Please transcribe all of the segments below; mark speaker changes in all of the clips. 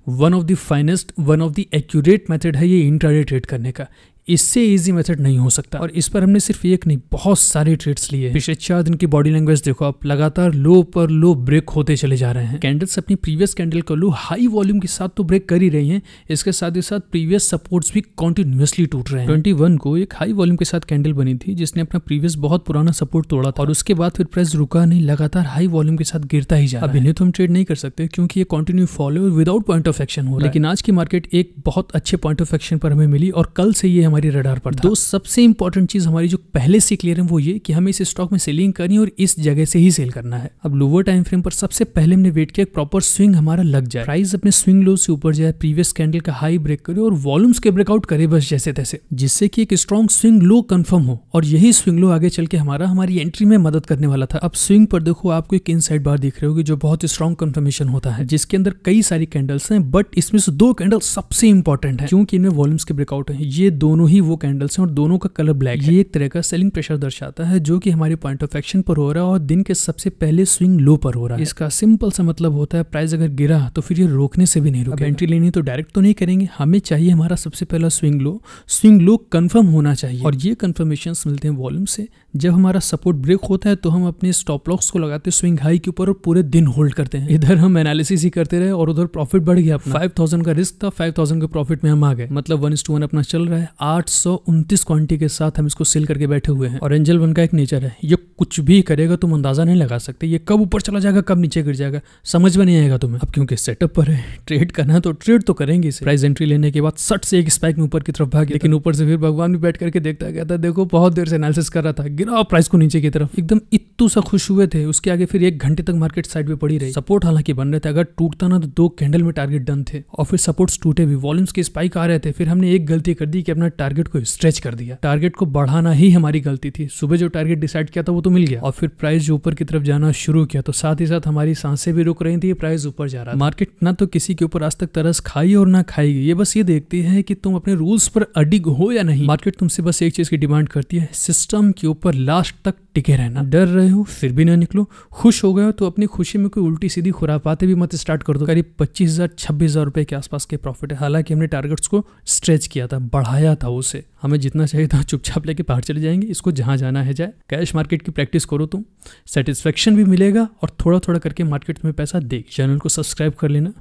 Speaker 1: One of the finest, one of the accurate method है ये intraday trade करने का। इससे इजी मेथड नहीं हो सकता। और इस पर हमने सिर्फ एक नहीं बहुत सारे ट्रेड्स लिए। पिछले 4 दिन की बॉडी लैंग्वेज देखो आप, लगातार लो पर लो ब्रेक होते चले जा रहे हैं। कैंडल्स अपनी प्रीवियस कैंडल का लो हाई वॉल्यूम के साथ तो ब्रेक कर ही रही हैं, इसके साथ ही साथ प्रीवियस सपोर्ट्स भी कंटिन्यूअसली टूट रहे हैं। 21 को एक हाई वॉल्यूम के साथ कैंडल बनी थी जिसने अपना प्रीवियस बहुत पुराना सपोर्ट तोड़ा था और उसके बाद फिर प्राइस रुका नहीं, लगातार हाई वॉल्यूम के साथ गिरता ही जा रहा है। अब इन्हें तो हम ट्रेड नहीं कर सकते क्योंकि ये कंटिन्यू फॉल है और विदाउट पॉइंट ऑफ एक्शन हो रहा है। लेकिन आज की मार्केट एक बहुत अच्छे पॉइंट ऑफ एक्शन पर हमें मिली और कल से ये हमारी रडार पर था। सबसे इंपॉर्टेंट चीज हमारी जो पहले से क्लियर है वो ये कि हमें इस स्टॉक में सेलिंग करनी है और इस जगह से ही सेल करना है। अब लोअर टाइम फ्रेम पर सबसे पहले हमने वेट किया प्रॉपर स्विंग हमारा लग जाए, प्राइस अपने स्विंग लो से ऊपर जाए, प्रीवियस कैंडल का हाई ब्रेक करे और वॉल्यूम्स के ब्रेकआउट करे बस जैसे तैसे, जिससे कि एक स्ट्रॉन्ग स्विंग लो कंफर्म हो और यही स्विंग लो आगे चल के हमारी एंट्री में मदद करने वाला था। अब स्विंग पर देखो आपको एक इनसाइड बार दिख रही होगी जो बहुत स्ट्रॉन्ग कंफर्मेशन होता है, जिसके अंदर कई सारी कैंडल्स हैं, बट इसमें से 2 कैंडल सबसे इंपॉर्टेंट है क्योंकि इनमें वॉल्यूम्स के ब्रेकआउट है। ये दोनों ही वो कैंडल्स हैं और दोनों का कलर ब्लैक। ये एक तरह का सेलिंग प्रेशर दर्शाता है जो कि हमारे पॉइंट ऑफ एक्शन पर हो रहा है और दिन के सबसे पहले स्विंग लो पर हो रहा है। इसका सिंपल सा मतलब होता है प्राइस अगर गिरा तो फिर ये रोकने से भी नहीं रुकेगा। एंट्री लेनी तो डायरेक्ट तो नहीं करेंगे, हमें चाहिए हमारा सबसे पहला स्विंग लो कंफर्म होना चाहिए और ये कंफर्मेशन मिलते हैं वॉल्यूम से। जब हमारा सपोर्ट ब्रेक होता है तो हम अपने स्टॉप लॉस को लगाते हैं स्विंग हाई के ऊपर और पूरे दिन होल्ड करते हैं। इधर हम एनालिसिस ही करते रहे और उधर प्रॉफिट बढ़ गया अपना। 5000 का रिस्क था, 5000 के प्रॉफिट में हम आ गए, मतलब 1:1 अपना चल रहा है। 829 क्वांटिटी के साथ हम इसको सेल करके बैठे हुए हैं। और एंजल वन का एक नेचर है, ये कुछ भी करेगा तुम अंदाजा नहीं लगा सकते, ये कब ऊपर चला जाएगा कब नीचे गिर जाएगा समझ में नहीं आएगा तुम्हें। अब क्योंकि सेटअप पर है, ट्रेड करना है तो ट्रेड तो करेंगे इसे। प्राइस एंट्री लेने के बाद सट से एक स्पाइक में ऊपर की तरफ भाग, लेकिन ऊपर से फिर भगवान भी बैठ करके देखता गया था, देखो बहुत देर से एनालिसिस कर रहा था, गिरा प्राइस को नीचे की तरफ, एकदम इत्तू सा खुश हुए थे। उसके आगे फिर 1 घंटे तक मार्केट साइड में पड़ी रही। सपोर्ट हालांकि बन रहे थे, अगर टूटता ना तो 2 कैंडल में टारगेट डन थे और फिर सपोर्ट्स टूटे भी, वॉल्यूम्स के स्पाइक आ रहे थे। फिर हमने एक गलती कर दी कि अपना टारगेट को स्ट्रेच कर दिया। टारगेट को बढ़ाना ही हमारी गलती थी। सुबह जो टारगेट डिसाइड किया था वो तो मिल गया और फिर प्राइस जो ऊपर की तरफ जाना शुरू किया तो साथ ही साथ हमारी सांसें भी रुक रही थी, प्राइस ऊपर जा रहा था। मार्केट ना तो किसी के ऊपर आज तक तरस खाई और ना खाएगी, ये बस ये देखती है कि तुम अपने रूल्स पर अडिग हो या नहीं। मार्केट तुमसे बस एक चीज की डिमांड करती है, सिस्टम के ऊपर लास्ट तक टिके रहना। डर रहे हो फिर भी ना निकलो, खुश हो गए हो तो अपनी खुशी में कोई उल्टी सीधी खुरापाते भी मत स्टार्ट कर दो। करीब 25,000-26,000 रुपए के आसपास के प्रॉफिट है। हालांकि हमने टारगेट्स को स्ट्रेच किया था, बढ़ाया था उसे, हमें जितना चाहिए था चुपचाप लेके बाहर चले जाएंगे। इसको जहां जाना है जाए। कैश मार्केट की प्रैक्टिस करो तुम, सेटिस्फेक्शन भी मिलेगा और थोड़ा थोड़ा करके मार्केट तुम्हें पैसा देगी। चैनल को सब्सक्राइब कर लेना,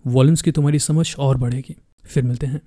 Speaker 1: वॉल्यूम्स की तुम्हारी समझ और बढ़ेगी। फिर मिलते हैं।